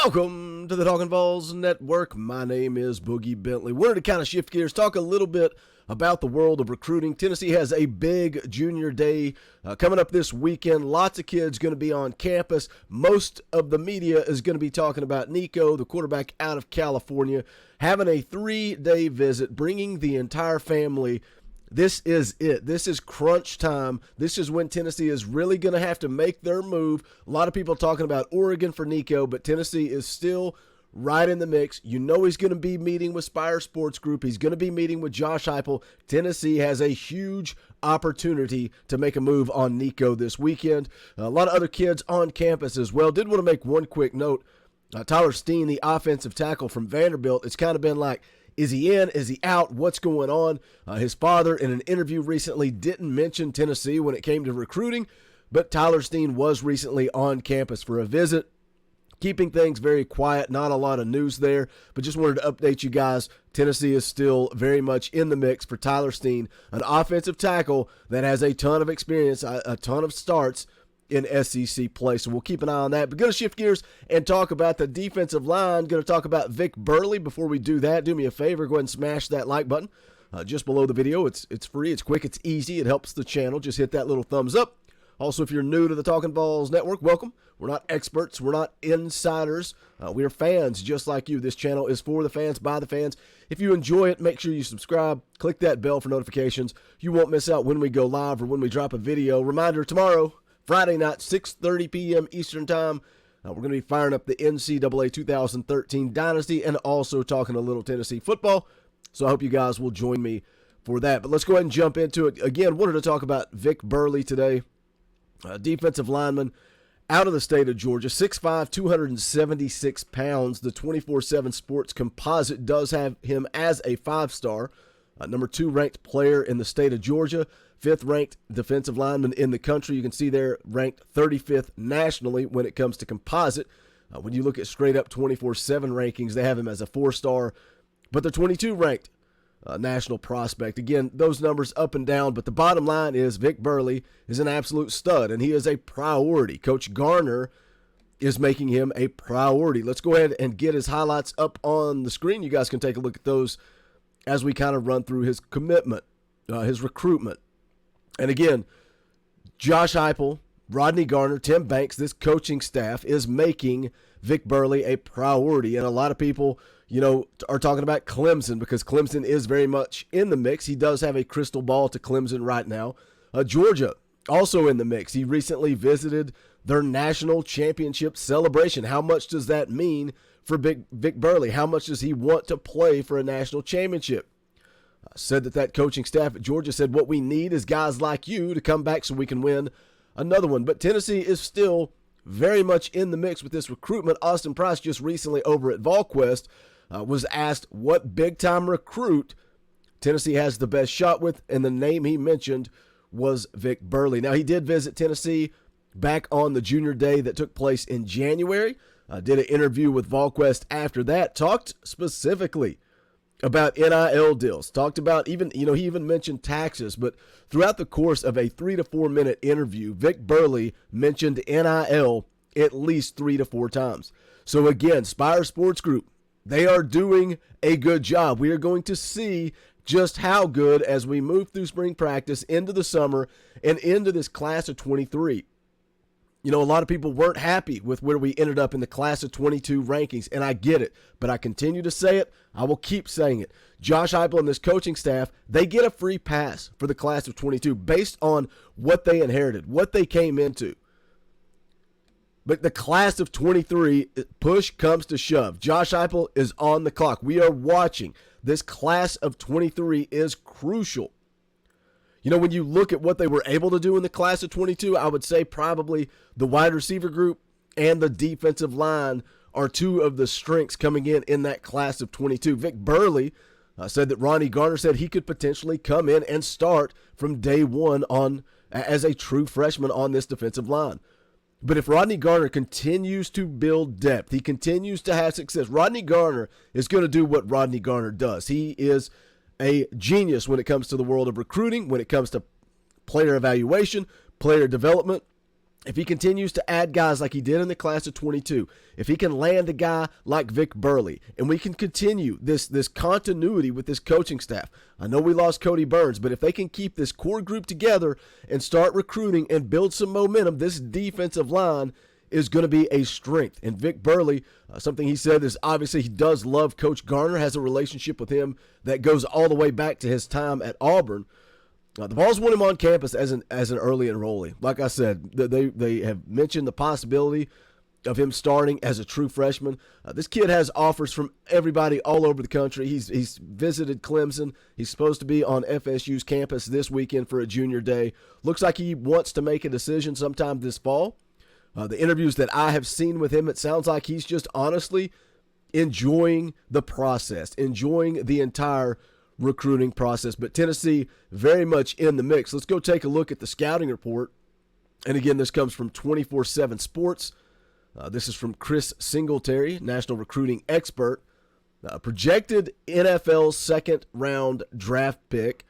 Welcome to the Talkin VAWLS Network. My name is Boogie Bentley. Wanted to kind of shift gears, talk a little bit about the world of recruiting. Tennessee has a big junior day coming up this weekend. Lots of kids going to be on campus. Most of the media is going to be talking about Nico, the quarterback out of California, having a 3-day visit, bringing the entire family. This is it. This is crunch time. This is when Tennessee is really going to have to make their move. A lot of people talking about Oregon for Nico, but Tennessee is still right in the mix. You know he's going to be meeting with Spire Sports Group. He's going to be meeting with Josh Heupel. Tennessee has a huge opportunity to make a move on Nico this weekend. A lot of other kids on campus as well. Did want to make one quick note. Tyler Steen, the offensive tackle from Vanderbilt, it's kind of been like, is he in? Is he out? What's going on? His father, in an interview recently, didn't mention Tennessee when it came to recruiting, but Tyler Steen was recently on campus for a visit, keeping things very quiet. Not a lot of news there, but just wanted to update you guys. Tennessee is still very much in the mix for Tyler Steen, an offensive tackle that has a ton of experience, a ton of starts in SEC play. So we'll keep an eye on that. But going to shift gears and talk about the defensive line. Going to talk about Vic Burley. Before we do that, do me a favor, go ahead and smash that like button just below the video. It's free, it's quick, it's easy, it helps the channel. Just hit that little thumbs up. Also, if you're new to the Talkin VAWLS Network, welcome. We're not experts, we're not insiders. We are fans just like you. This channel is for the fans, by the fans. If you enjoy it, make sure you subscribe. Click that bell for notifications. You won't miss out when we go live or when we drop a video. Reminder, tomorrow, Friday night, 6:30 p.m. Eastern Time. We're going to be firing up the NCAA 2013 Dynasty and also talking a little Tennessee football. So I hope you guys will join me for that. But let's go ahead and jump into it. Again, wanted to talk about Vic Burley today, defensive lineman out of the state of Georgia, 6'5", 276 pounds. The 24/7 Sports Composite does have him as a 5-star, number 2 ranked player in the state of Georgia. 5th ranked defensive lineman in the country. You can see there ranked 35th nationally when it comes to composite. When you look at straight up 24/7 rankings, they have him as a 4-star, but the 22 ranked national prospect. Again, those numbers up and down, but the bottom line is Vic Burley is an absolute stud, and he is a priority. Coach Garner is making him a priority. Let's go ahead and get his highlights up on the screen. You guys can take a look at those as we kind of run through his commitment, his recruitment. And again, Josh Heupel, Rodney Garner, Tim Banks, this coaching staff is making Vic Burley a priority. And a lot of people, are talking about Clemson because Clemson is very much in the mix. He does have a crystal ball to Clemson right now. Georgia, also in the mix. He recently visited their national championship celebration. How much does that mean for Vic Burley? How much does he want to play for a national championship? Said that coaching staff at Georgia said what we need is guys like you to come back so we can win another one. But Tennessee is still very much in the mix with this recruitment. Austin Price just recently over at VolQuest was asked what big-time recruit Tennessee has the best shot with, and the name he mentioned was Vic Burley. Now, he did visit Tennessee back on the junior day that took place in January. Did an interview with VolQuest after that, talked specifically about NIL deals, talked about he even mentioned taxes, but throughout the course of a 3 to 4 minute interview, Vic Burley mentioned NIL at least 3 to 4 times. So again, Spire Sports Group, they are doing a good job. We are going to see just how good as we move through spring practice into the summer and into this class of 23. A lot of people weren't happy with where we ended up in the class of 22 rankings, and I get it, but I continue to say it. I will keep saying it. Josh Heupel and this coaching staff, they get a free pass for the class of 22 based on what they inherited, what they came into. But the class of 23, push comes to shove. Josh Heupel is on the clock. We are watching. This class of 23 is crucial. When you look at what they were able to do in the class of 22, I would say probably the wide receiver group and the defensive line are 2 of the strengths coming in that class of 22. Vic Burley said that Rodney Garner said he could potentially come in and start from day one as a true freshman on this defensive line. But if Rodney Garner continues to build depth, he continues to have success, Rodney Garner is going to do what Rodney Garner does. He is a genius when it comes to the world of recruiting, when it comes to player evaluation, player development. If he continues to add guys like he did in the class of 22, if he can land a guy like Vic Burley, and we can continue this continuity with this coaching staff. I know we lost Cody Burns, but if they can keep this core group together and start recruiting and build some momentum, this defensive line is going to be a strength. And Vic Burley, something he said is obviously he does love Coach Garner, has a relationship with him that goes all the way back to his time at Auburn. The Vols want him on campus as an early enrollee. Like I said, they have mentioned the possibility of him starting as a true freshman. This kid has offers from everybody all over the country. He's visited Clemson. He's supposed to be on FSU's campus this weekend for a junior day. Looks like he wants to make a decision sometime this fall. The interviews that I have seen with him, it sounds like he's just honestly enjoying the process, enjoying the entire recruiting process. But Tennessee very much in the mix. Let's go take a look at the scouting report. And again, this comes from 24/7 Sports. This is from Chris Singletary, national recruiting expert. Projected NFL second-round draft pick.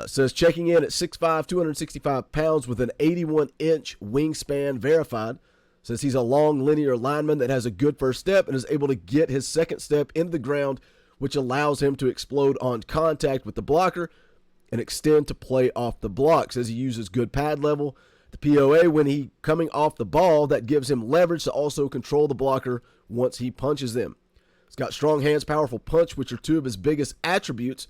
Says checking in at 6'5", 265 pounds with an 81-inch wingspan verified. Says he's a long linear lineman that has a good first step and is able to get his second step into the ground, which allows him to explode on contact with the blocker and extend to play off the block. Says he uses good pad level. The POA when he coming off the ball, that gives him leverage to also control the blocker once he punches them. He's got strong hands, powerful punch, which are two of his biggest attributes.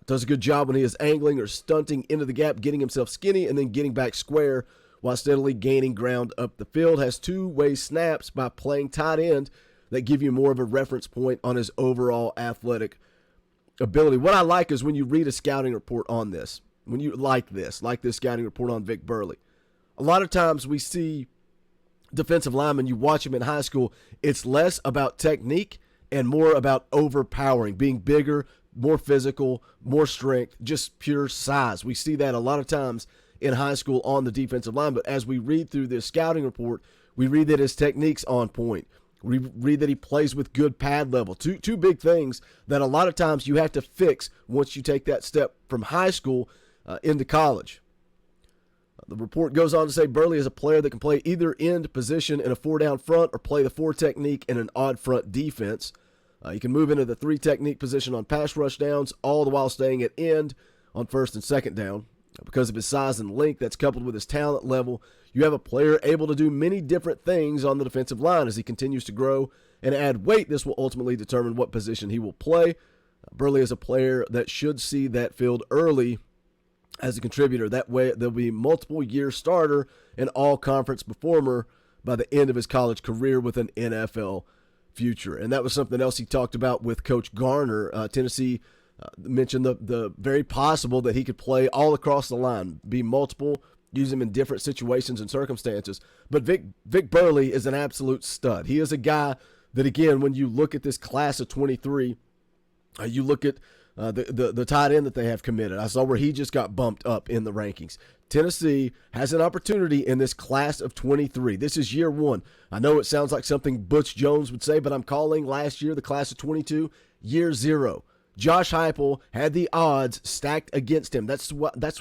Does a good job when he is angling or stunting into the gap, getting himself skinny and then getting back square while steadily gaining ground up the field. Has two-way snaps by playing tight end that give you more of a reference point on his overall athletic ability. What I like is when you read a scouting report on this, when you like this scouting report on Vic Burley. A lot of times we see defensive linemen, you watch them in high school, it's less about technique and more about overpowering, being bigger, more physical, more strength, just pure size. We see that a lot of times in high school on the defensive line, but as we read through this scouting report, we read that his technique's on point. We read that he plays with good pad level. Two big things that a lot of times you have to fix once you take that step from high school into college. The report goes on to say Burley is a player that can play either end position in a 4-down front or play the 4 technique in an odd front defense. He can move into the 3 technique position on pass rush downs, all the while staying at end on first and second down. Because of his size and length, that's coupled with his talent level, you have a player able to do many different things on the defensive line. As he continues to grow and add weight, this will ultimately determine what position he will play. Burley is a player that should see that field early as a contributor. That way, there'll be multiple-year starter and all-conference performer by the end of his college career with an NFL future. And that was something else he talked about with Coach Garner. Tennessee mentioned the very possible that he could play all across the line, be multiple, use him in different situations and circumstances. But Vic Burley is an absolute stud. He is a guy that, again, when you look at this class of 23, you look at the tight end that they have committed. I saw where he just got bumped up in the rankings. Tennessee has an opportunity in this class of 23. This is year one. I know it sounds like something Butch Jones would say, but I'm calling last year, the class of 22, year zero. Josh Heupel had the odds stacked against him. That's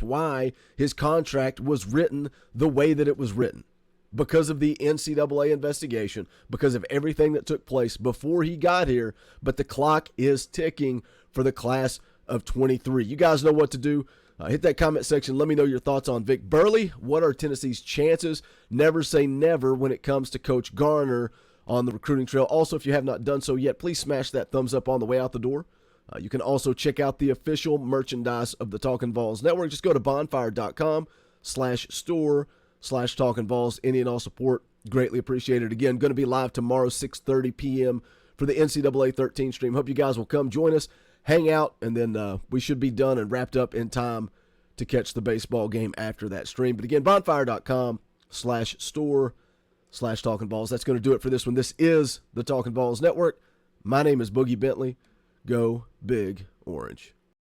why his contract was written the way that it was written. Because of the NCAA investigation, because of everything that took place before he got here. But the clock is ticking for the class of 23. You guys know what to do. Hit that comment section. Let me know your thoughts on Vic Burley. What are Tennessee's chances? Never say never when it comes to Coach Garner on the recruiting trail. Also, if you have not done so yet, please smash that thumbs up on the way out the door. You can also check out the official merchandise of the Talkin VAWLS Network. Just go to bonfire.com/store/Talkin VAWLS. Any and all support, greatly appreciated. Again, going to be live tomorrow, 6:30 p.m. for the NCAA 13 stream. Hope you guys will come join us, hang out, and then we should be done and wrapped up in time to catch the baseball game after that stream. But again, bonfire.com/store/Talkin VAWLS. That's going to do it for this one. This is the Talkin VAWLS Network. My name is Boogie Bentley. Go Big Orange.